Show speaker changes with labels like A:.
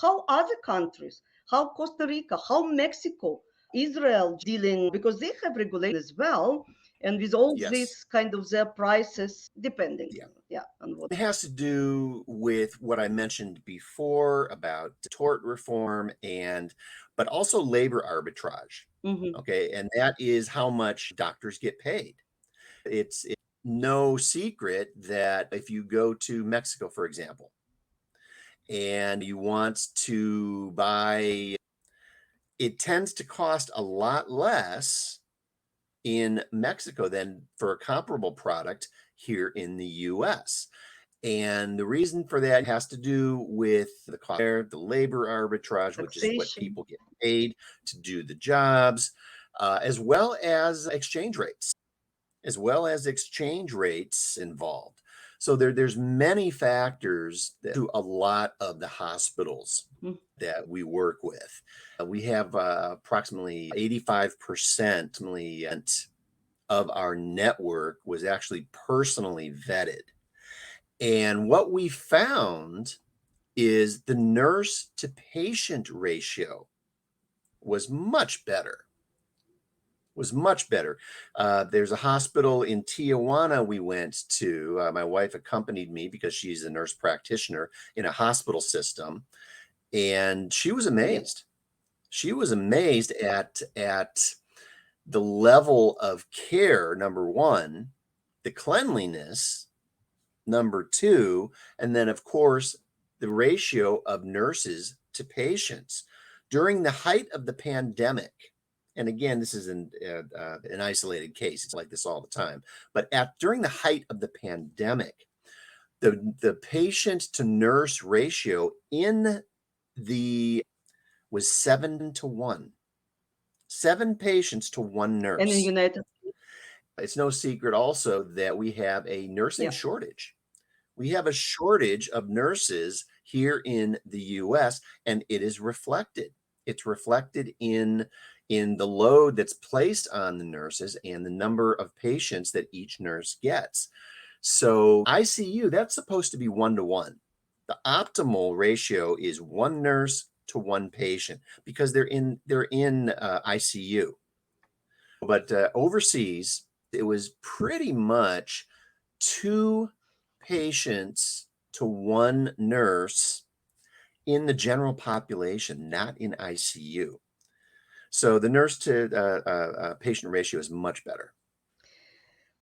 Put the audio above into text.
A: how other countries, how Costa Rica, how Mexico, Israel dealing, because they have regulations as well. And with all
B: Yes.
A: this kind of their prices, depending,
B: Yeah.
A: yeah, on what.
B: It has to do with what I mentioned before about tort reform but also labor arbitrage.
A: Mhm.
B: Okay. And that is how much doctors get paid. It's no secret that if you go to Mexico, for example, and you want to buy, it tends to cost a lot less in Mexico than for a comparable product here in the US. And the reason for that has to do with the cost there, the labor arbitrage, which is what
A: Taxation.
B: people get paid to do the jobs, as well as exchange rates, involved. So there's many factors that to a lot of the hospitals
A: Mm.
B: that we work with. We have approximately 85% of our network was actually personally vetted. And what we found is the nurse to patient ratio was much better. There's a hospital in Tijuana we went to. My wife accompanied me because she's a nurse practitioner in a hospital system, and she was
A: Yeah.
B: amazed. She was amazed at the level of care, number one, the cleanliness, number two, and then, of course, the ratio of nurses to patients. During the height of the pandemic, and again, this is an isolated case, it's like this all the time, but during the height of the pandemic, the patient to nurse ratio in the was 7 to 1. 7 patients to one
A: And in
B: nurse.
A: United.
B: It's no secret also that we have a nursing
A: Yeah.
B: shortage. We have a shortage of nurses here in the US, and it is reflected. It's reflected in the load that's placed on the nurses and the number of patients that each nurse gets. So ICU, that's supposed to be 1 to 1. The optimal ratio is one nurse to one patient because they're in ICU. But overseas, it was pretty much 2 patients to one nurse in the general population, not in ICU. So the nurse to patient ratio is much better.